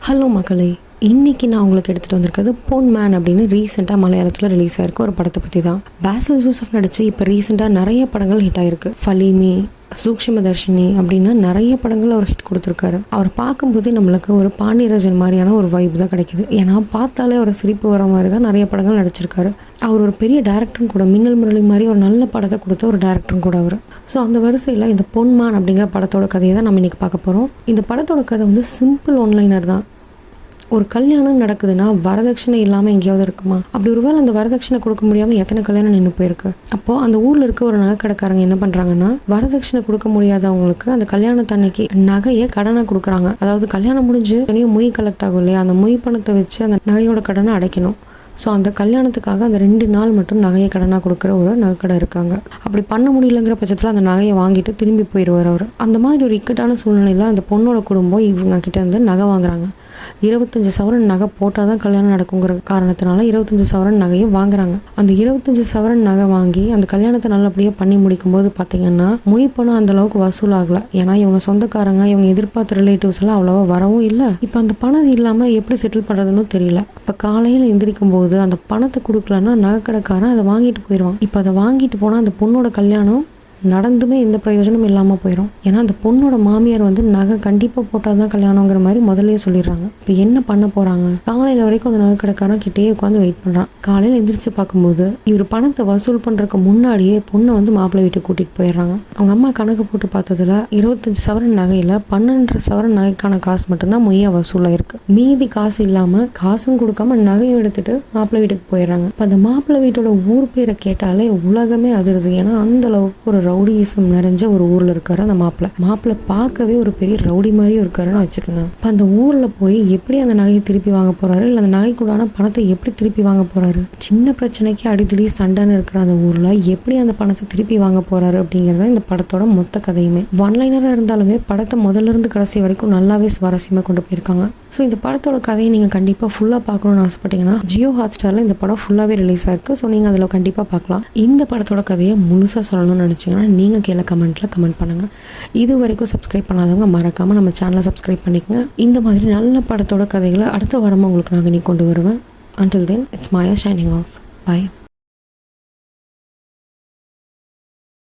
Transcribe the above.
Hello மக்களே, இன்றைக்கி நான் உங்களுக்கு எடுத்துகிட்டு வந்திருக்கிறது பொன் மேன் அப்படின்னு ரீசெண்டாக மலையாளத்தில் ரிலீஸ் ஆகிருக்கு ஒரு படத்தை பற்றி தான். பாசில் ஜோசப் நடித்து இப்போ ரீசெண்டாக நிறைய படங்கள் ஹிட் ஆகிருக்கு. ஃபலீமி, சூக்ஷ்மதர்ஷினி அப்படின்னு நிறைய படங்கள் அவர் ஹிட் கொடுத்துருக்காரு. அவர் பார்க்கும்போதே நம்மளுக்கு ஒரு பாண்டியராஜன் மாதிரியான ஒரு வைப் தான் கிடைக்கிது. ஏன்னா பார்த்தாலே அவர் சிரிப்பு வர மாதிரி தான் நிறைய படங்கள் நடிச்சிருக்காரு. அவர் ஒரு பெரிய டேரக்டரும் கூட, மின்னல் முரளி மாதிரி ஒரு நல்ல படத்தை கொடுத்த ஒரு டேரக்டரும் கூட அவர். ஸோ அந்த வரிசையில் இந்த பொன் மேன் அப்படிங்கிற படத்தோட கதையை தான் நம்ம இன்றைக்கி பார்க்க போகிறோம். இந்த படத்தோட கதை வந்து சிம்பிள் ஒன்லைனர் தான். ஒரு கல்யாணம் நடக்குதுன்னா வரதட்சணை இல்லாமல் எங்கேயாவது இருக்குமா? அப்படி ஒருவேளை அந்த வரதட்சணை கொடுக்க முடியாமல் எத்தனை கல்யாணம் நின்று போயிருக்கு. அப்போது அந்த ஊரில் இருக்க ஒரு நகைக்கடைக்காரங்க என்ன பண்ணுறாங்கன்னா, வரதட்சணை கொடுக்க முடியாதவங்களுக்கு அந்த கல்யாணத்தன்னைக்கு நகையை கடனாக கொடுக்குறாங்க. அதாவது கல்யாணம் முடிஞ்சு மொய் கலெக்ட் ஆகும் இல்லையா, அந்த மொய் பணத்தை வச்சு அந்த நகையோட கடனை அடைக்கணும். ஸோ அந்த கல்யாணத்துக்காக அந்த 2 நாள் மட்டும் நகையை கடனாக கொடுக்குற ஒரு நகைக்கடை இருக்காங்க. அப்படி பண்ண முடியலங்கிற பட்சத்தில் அந்த நகையை வாங்கிட்டு திரும்பி போயிடுவார் அவர். அந்த மாதிரி ஒரு இக்கட்டான சூழ்நிலையில் அந்த பொண்ணோட குடும்பம் இவங்க கிட்ட இருந்து நகை வாங்குறாங்க. 25 சவரன் நகை போட்டால் தான் கல்யாணம் நடக்குங்கிற காரணத்தினால 25 சவரன் நகையை வாங்குறாங்க. அந்த 25 சவரன் நகை வாங்கி அந்த கல்யாணத்தை நல்லபடியாக பண்ணி முடிக்கும் போது பார்த்தீங்கன்னா மொய் பணம் அந்த அளவுக்கு வசூல் ஆகலை. ஏன்னா இவங்க சொந்தக்காரங்க, இவங்க எதிர்பார்த்த ரிலேட்டிவ்ஸ் எல்லாம் அவ்வளோவா வரவும் இல்லை. இப்போ அந்த பணம் இல்லாமல் எப்படி செட்டில் பண்ணுறதுன்னு தெரியல. இப்போ காலையில் எந்திரிக்கும் போது அந்த பணத்தை கொடுக்கலன்னா நகைக்கடைக்காரன் அதை வாங்கிட்டு போயிடுவான். இப்போ அதை வாங்கிட்டு போனால் அந்த பொண்ணோட கல்யாணம் நடந்துமே எந்த பிரயோஜனமும் இல்லாமல் போயிடும். ஏன்னா அந்த பொண்ணோட மாமியார் வந்து நகை கண்டிப்பாக போட்டால் தான் கல்யாணங்கிற மாதிரி முதலே சொல்லிடுறாங்க. இப்போ என்ன பண்ண போகிறாங்க? காலையில் வரைக்கும் அந்த நகை கடைக்காரன் கிட்டே உட்காந்து வெயிட் பண்ணுறான். காலையில் எந்திரிச்சு பார்க்கும்போது இவர் பணத்தை வசூல் பண்ணுறதுக்கு முன்னாடியே பொண்ணை வந்து மாப்பிள்ளை வீட்டுக்கு கூட்டிகிட்டு போயிடுறாங்க. அவங்க அம்மா கணக்கு போட்டு பார்த்ததுல 25 சவரன் நகையில் 12.5 சவரன் நகைக்கான காசு மட்டும்தான் மொய்யா வசூலாக இருக்குது. மீதி காசு இல்லாமல், காசும் கொடுக்காம நகையை எடுத்துட்டு மாப்பிள்ளை வீட்டுக்கு போயிடுறாங்க. இப்போ அந்த மாப்பிள்ளை வீட்டோட ஊர் பேரை கேட்டாலே உலகமே அதிருது. ஏன்னா அந்த அளவுக்கு ஒரு ரவுடிசம் நிறைஞ்ச ஒரு ஊரில் இருக்காரு அந்த மாப்பிள்ளை பார்க்கவே ஒரு பெரிய ரவுடி மாதிரியும் இருக்காருன்னு வச்சுக்கோங்க. இப்போ அந்த ஊரில் போய் எப்படி அந்த நகையை திருப்பி வாங்க போறாரு, இல்லை அந்த நகைக்கூடான பணத்தை எப்படி திருப்பி வாங்க போறாரு, சின்ன பிரச்சனைக்கு அடிக்கடி சண்டைன்னு இருக்கிற அந்த ஊரில் எப்படி அந்த பணத்தை திருப்பி வாங்க போறாரு அப்படிங்கிறத இந்த படத்தோட மொத்த கதையுமே. ஒன்லைனராக இருந்தாலுமே படத்தை முதல்ல இருந்து கடைசி வரைக்கும் நல்லாவே சுவாரஸ்யமாக கொண்டு போயிருக்காங்க. ஸோ இந்த படத்தோட கதையை நீங்கள் கண்டிப்பாக ஃபுல்லாக பார்க்கணுன்னு ஆசைப்பட்டீங்கன்னா ஜியோ ஹாட்ஸ்டாரில் இந்த படம் ஃபுல்லாகவே ரிலீஸ் ஆயிருக்கு. ஸோ நீங்கள் அதில் கண்டிப்பாக பார்க்கலாம். இந்த படத்தோட கதையை முழுசாக சொல்லணும்னு நினச்சிங்கன்னா நீங்கள் கீழே கமெண்ட்டில் கமெண்ட் பண்ணுங்கள். இது வரைக்கும் சப்ஸ்கிரைப் பண்ணாதவங்க மறக்காமல் நம்ம சேனலை சப்ஸ்கிரைப் பண்ணிக்கங்க. இந்த மாதிரி நல்ல படத்தோட கதைகளை அடுத்த வாரமாக உங்களுக்கு நாங்கள் கொண்டு வருவேன். Until then, it's Maya signing off. Bye.